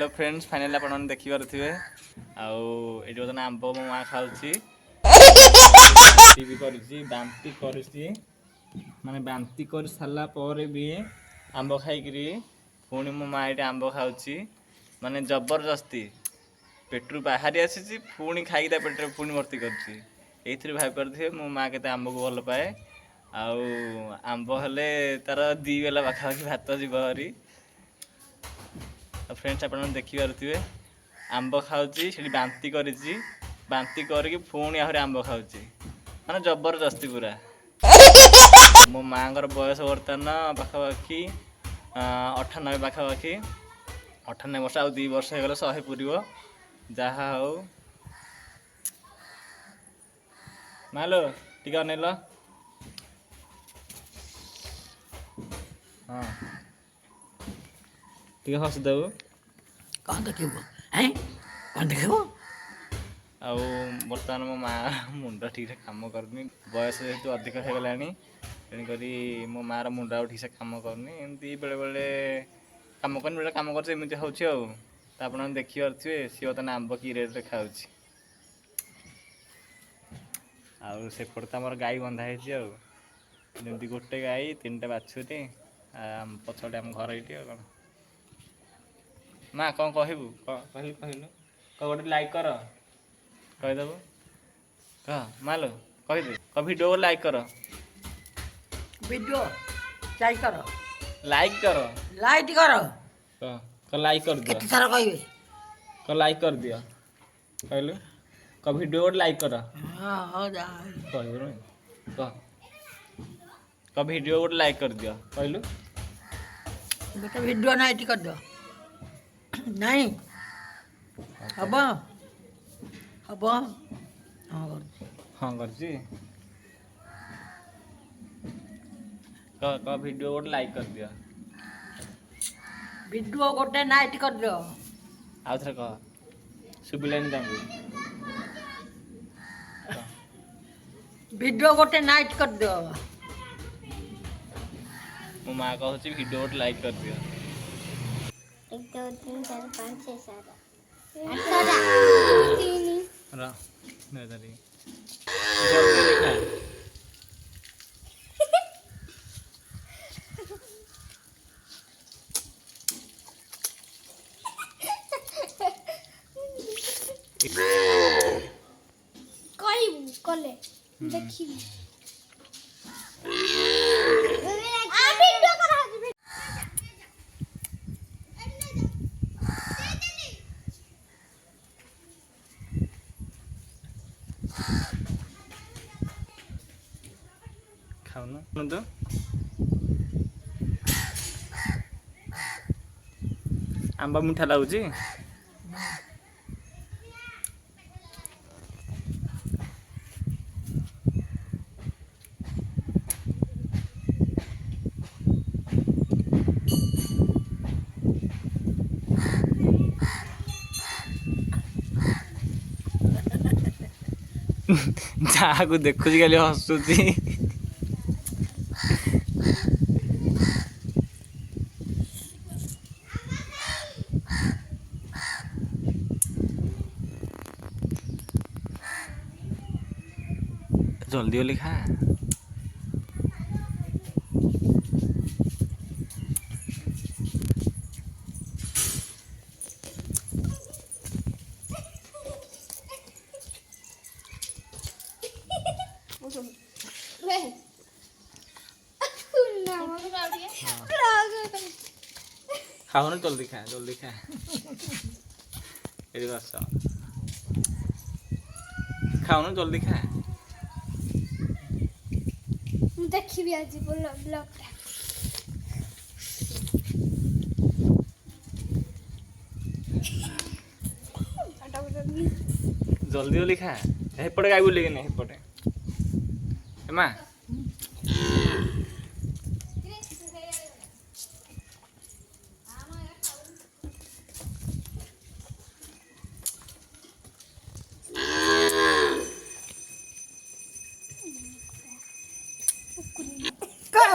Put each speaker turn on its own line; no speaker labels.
Hello friends finally आप देखी पारे आउ बर्तमान आंब मो माँ खाऊँगी बांती करुच्ची माने बांती कर सारा पर भी आंब खाई पुणी मो माँ ये आंब खाऊँगी माने जबरदस्ती पेट्रु बाहरी आसी पुणी खाई पेट्रे पुणी भर्ती कर भाई पारे मो माँ के आंब को भल पाए आंब हेले तार दी बेला पाखापाखि भात जीव हरी फ्रेंड्स आप देखी पारे आंब खाऊँगी से बांती करी बांती करके पुणी आहरी आंब खाऊँगी माने जबरदस्ती पूरा मो माँ बयस बर्तमान पाखापाखि 98 पाखापाखि 98 वर्ष आ 2 वर्ष हो गला 100 पूर्व जहा हो मालो टिका अनेल हाँ टिका हसदेबू
कौन देखिबो हैं कौन देखिबो
आउ बर्तमान मो माँ मुंड ठीक से काम करनी बयस जेहेतु अधिक हो गला तेणुक मो माँ मुंड आ ठीक से काम करनी एमती बेले बेले काम करनी बेले काम करमती होना देखी पारे सी बर्तमान आंब कि रेट खाऊँ आउ सेपटे तो आम गाई बंधा होती गोटे गाई 3टा बाछुरी पछटे आम घर ये कौन माँ कौन कहबू कहलु कहलु गोटे लाइक कर कहीदेबू कह मालो कहीदे वीडियो को लाइक कर
वीडियो चाय करो
लाइक कर लाइक कर दियो
कितने सारा कहबे
लाइक कर दियो कहलु वीडियो को लाइक कर
हां हो जा
कह वीडियो को लाइक कर दियो कहलु
बेटा वीडियो ना एटी कर दो नहीं अब अब
हाँ करजी कह वीडियो को लाइक कर दियो
वीडियो गोटे नाइट कर दो
आउ थे कह सुबिलानी तांगू
वीडियो गोटे नाइट कर दो
मो माँ कहूँ वीडियो को लाइक कर दियो
1 2 3 4 5 6 7
रह नहीं जल्दी लिखा
कले देखी
खाऊन तो आंबा मीठा लगुच जहाँ को देखुची खाली हसुची जल्दी वाली खा खाओ ना जल्दी खा ये बस खाओ ना जल्दी खा
देखी आज ब्लॉग
जल्दी जल्दी खा हेपटे गाई बुले कि हेपटे माँ
Go!